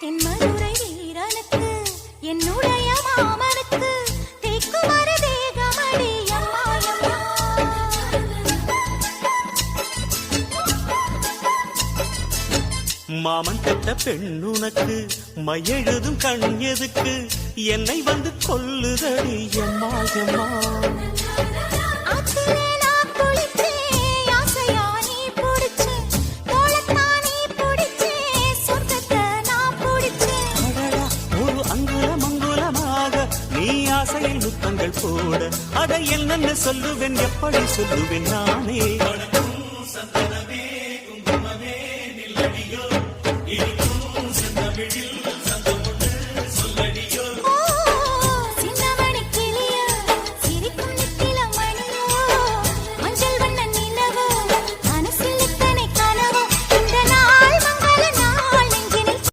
என் மதுரை வீரனுக்கு என்னுடைய மாமனுக்கு தேக்குமர தேகமடி அம்மா மாமன் பெற்ற பெண்ணுனக்கு மையெழுதும் கண் எதுக்கு என்னை வந்து கொல்லுதடி எம்மா எம்மா ஆசையில் முத்தங்கள் போட அதை என்னென்ன சொல்லுவேன் எப்படி சொல்லுவேன் நானே